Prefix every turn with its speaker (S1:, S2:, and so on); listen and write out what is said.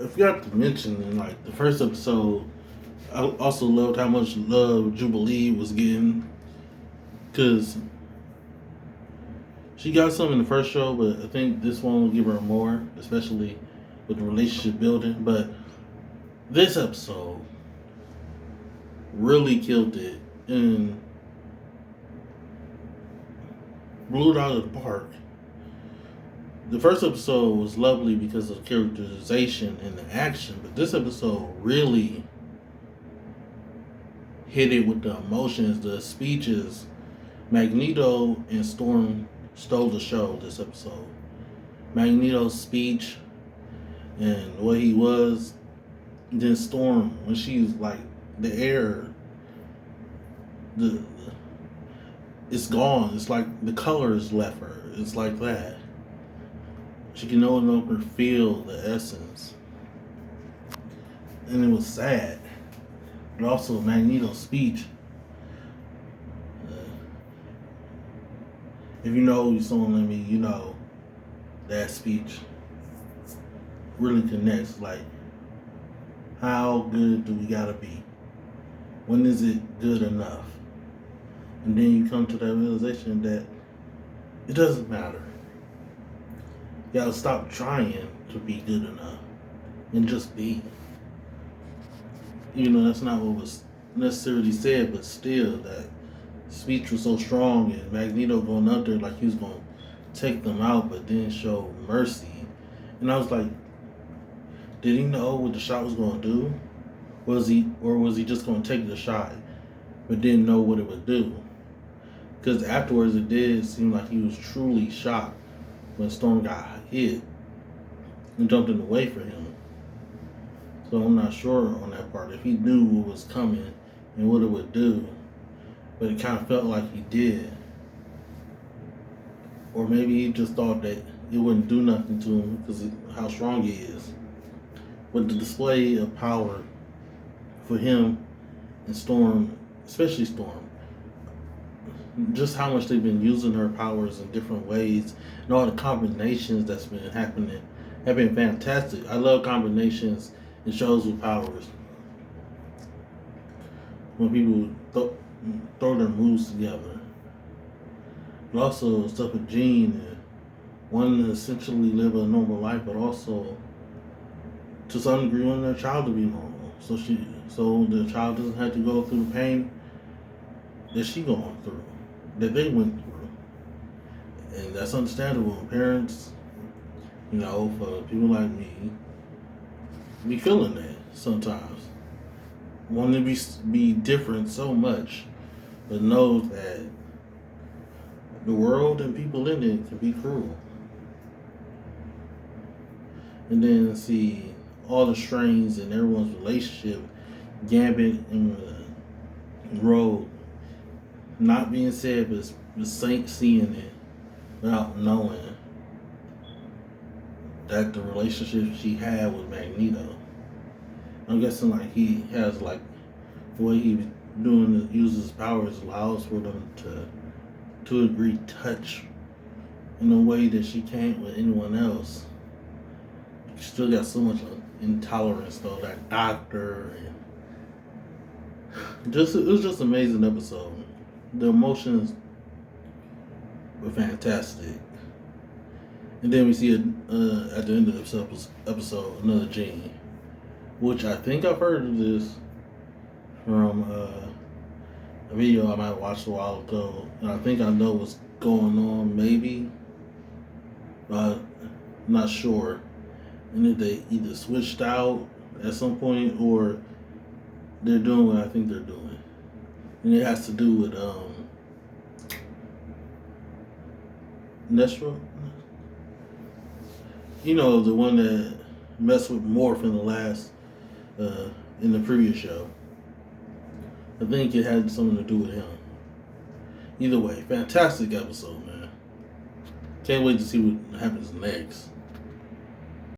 S1: I forgot to mention in like the first episode, I also loved how much love Jubilee was getting because she got some in the first show, but I think this one will give her more, especially with the relationship building. But this episode really killed it and blew it out of the park. The first episode was lovely because of the characterization and the action, but this episode really hit it with the emotions, the speeches. Magneto and Storm stole the show this episode. Magneto's speech and what he was, then Storm when she's like the air, the it's gone. It's like the colors left her. It's like that. She can no longer feel the essence, and it was sad. But also Magneto's speech. Uh, if you know someone like me, you know that speech really connects. Like, how good do we gotta be? When is it good enough? And then you come to that realization that it doesn't matter. You gotta stop trying to be good enough and just be. That's not what was necessarily said, but still, that speech was so strong, and Magneto going up there like he was going to take them out, but then show mercy. And I was like, did he know what the shot was going to do? Was he just going to take the shot, but didn't know what it would do? Because afterwards, it did seem like he was truly shocked when Storm got hit and jumped in the way for him. So I'm not sure on that part if he knew what was coming and what it would do, but it kind of felt like he did. Or maybe he just thought that it wouldn't do nothing to him because of how strong he is. But the display of power for him and Storm, especially Storm, just how much they've been using her powers in different ways and all the combinations that's been happening have been fantastic. I love combinations in shows with powers. When people throw their moves together. But also stuff with Jean and wanting to essentially live a normal life, but also to some degree wanting their child to be normal. So the child doesn't have to go through the pain that she going through, that they went through. And that's understandable. Parents, for people like me, be feeling that sometimes. Wanting to be different so much, but know that the world and people in it can be cruel. And then see all the strains in everyone's relationship, Gambit and Rogue, not being said, but seeing it without knowing that the relationship she had with Magneto. I'm guessing like he has like the way he uses his powers allows for them to agree touch in a way that she can't with anyone else. She still got so much intolerance though, that doctor, and it was just an amazing episode. The emotions were fantastic. And then we see at the end of this episode another Jean, which I think I've heard of this from a video I might have watched a while ago, and I think I know what's going on, maybe, but I'm not sure. And if they either switched out at some point or they're doing what I think they're doing, and it has to do with Nestor. The one that messed with Morph in the last, in the previous show. I think it had something to do with him. Either way, fantastic episode, man. Can't wait to see what happens next.